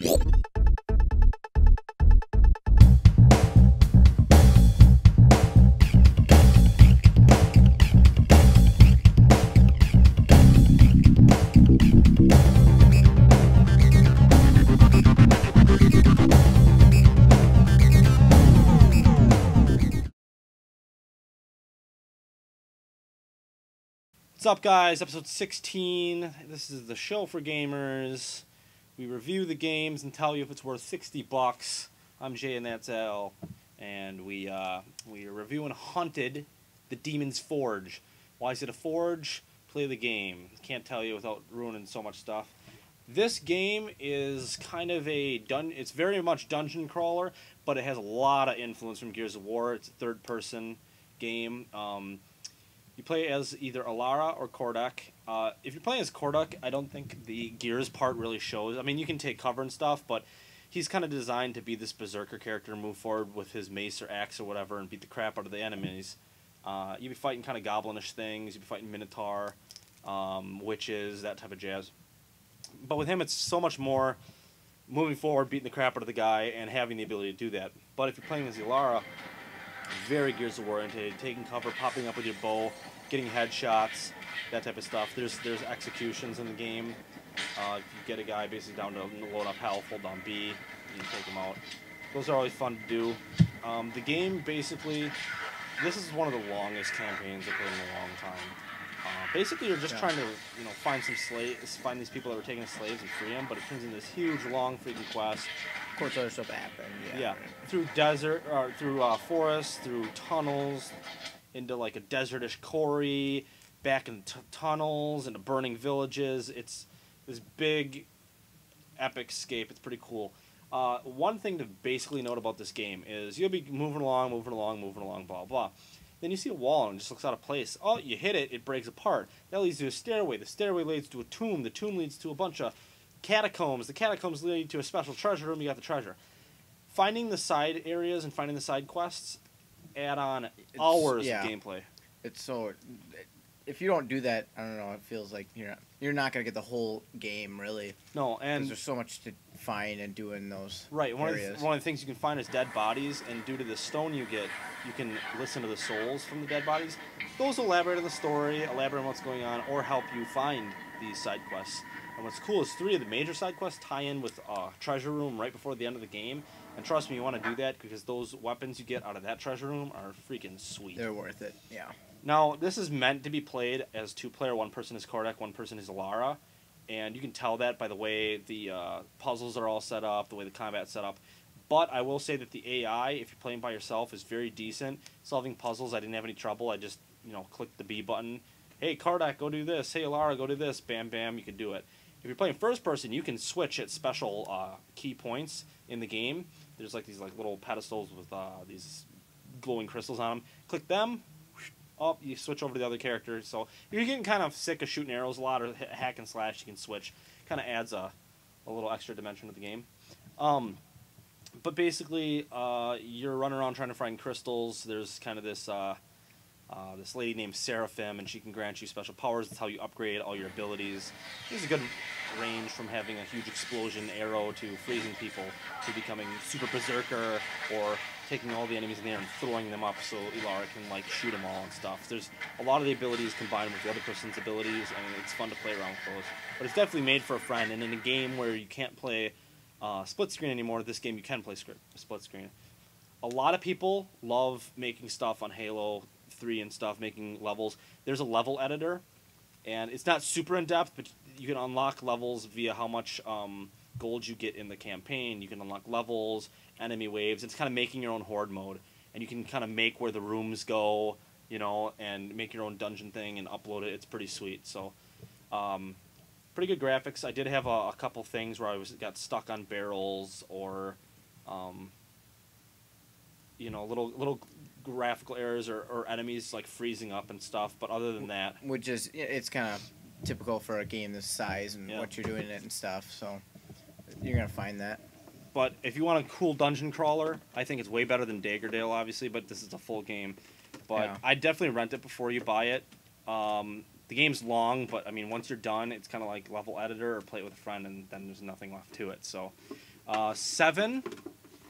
What's up, guys? Episode 16. This is the show for gamers. We review the games and tell you if it's worth $60. I'm Jay and that's Al, and we are reviewing Hunted: The Demon's Forge. Why is it a forge? Play the game. Can't tell you without ruining so much stuff. This game is kind of it's very much dungeon crawler, but it has a lot of influence from Gears of War. It's a third-person game. You play as either Alara or Kordek. If you're playing as Kordek, I don't think the Gears part really shows. I mean, you can take cover and stuff, but he's kind of designed to be this berserker character, move forward with his mace or axe or whatever, and beat the crap out of the enemies. You'd be fighting kind of goblinish things. You'd be fighting Minotaur, witches, that type of jazz. But with him, it's so much more moving forward, beating the crap out of the guy, and having the ability to do that. But if you're playing as Alara, very Gears of War oriented, taking cover, popping up with your bow, getting headshots, that type of stuff. There's executions in the game. If you get a guy basically down to load up health, hold down B, you can take him out. Those are always fun to do. The game basically, this is one of the longest campaigns I've played in a long time. Basically, you're just trying to find some slaves, find these people that were taken as slaves and free them, but it turns into this huge, long freaking quest. Of course, other stuff happened. Yeah, through desert, or through forests, through tunnels, into like a desertish quarry, back in tunnels, into burning villages. It's this big, epic scape. It's pretty cool. One thing to basically note about this game is you'll be moving along, blah, blah. Then you see a wall and it just looks out of place. Oh, you hit it, it breaks apart. That leads to a stairway. The stairway leads to a tomb. The tomb leads to a bunch of catacombs. The catacombs lead to a special treasure room. You got the treasure. Finding the side areas and finding the side quests add on hours of gameplay. It's so... If you don't do that, I don't know, it feels like you're not going to get the whole game, really. No, and... there's so much to find and do in those areas. One of the things you can find is dead bodies, and due to the stone you get, you can listen to the souls from the dead bodies. Those elaborate on the story, elaborate on what's going on, or help you find these side quests. And what's cool is 3 of the major side quests tie in with a treasure room right before the end of the game. And trust me, you want to do that because those weapons you get out of that treasure room are freaking sweet. They're worth it, yeah. Now, this is meant to be played as 2-player. One person is Kordek, one person is Alara. And you can tell that by the way the puzzles are all set up, the way the combat's set up. But I will say that the AI, if you're playing by yourself, is very decent. Solving puzzles, I didn't have any trouble. I just, clicked the B button. Hey, Kordek, go do this. Hey, Alara, go do this. Bam, bam, you can do it. If you're playing first person, you can switch at special key points in the game. There's like these little pedestals with these glowing crystals on them. Click them. Oh, you switch over to the other character. So if you're getting kind of sick of shooting arrows a lot or hack and slash, you can switch. Kind of adds a little extra dimension to the game. But basically, you're running around trying to find crystals. There's kind of this this lady named Seraphim, and she can grant you special powers. That's how you upgrade all your abilities. There's a good range from having a huge explosion arrow to freezing people to becoming super berserker or taking all the enemies in there and throwing them up so Alara can shoot them all and stuff. There's a lot of the abilities combined with the other person's abilities, and it's fun to play around with those. But it's definitely made for a friend, and in a game where you can't play split screen anymore, this game you can play split screen. A lot of people love making stuff on Halo 3 and stuff, making levels. There's a level editor, and it's not super in-depth, but you can unlock levels via how much gold you get in the campaign. You can unlock levels, enemy waves. It's kind of making your own horde mode, and you can kind of make where the rooms go, and make your own dungeon thing and upload it. It's pretty sweet. So, pretty good graphics. I did have a couple things where I got stuck on barrels or, little graphical errors or enemies freezing up and stuff. But other than that, which is it's kind of typical for a game this size and what you're doing in it and stuff. So you're gonna find that. But if you want a cool dungeon crawler, I think it's way better than Daggerdale, obviously. But this is a full game. But I'd definitely rent it before you buy it. The game's long, but I mean, once you're done, it's kind of like level editor or play it with a friend, and then there's nothing left to it. So, 7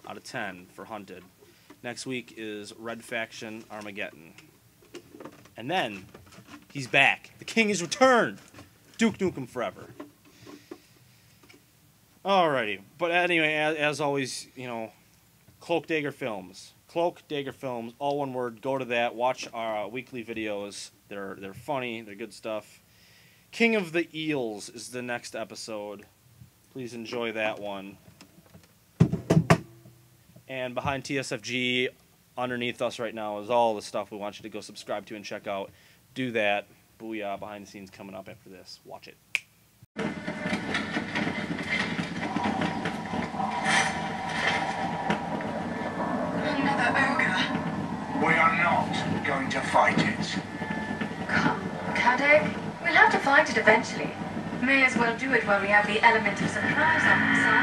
out of 10 for Hunted. Next week is Red Faction Armageddon. And then, he's back. The king has returned. Duke Nukem Forever. Alrighty. But anyway, as always, you know, Cloak Dagger Films. Cloak Dagger Films, all one word. Go to that. Watch our weekly videos. They're funny. They're good stuff. King of the Eels is the next episode. Please enjoy that one. And behind TSFG, underneath us right now, is all the stuff we want you to go subscribe to and check out. Do that. Booyah, behind the scenes coming up after this. Watch it. Another ogre. We are not going to fight it. Come, Cadec. We'll have to fight it eventually. May as well do it while we have the element of surprise on our side.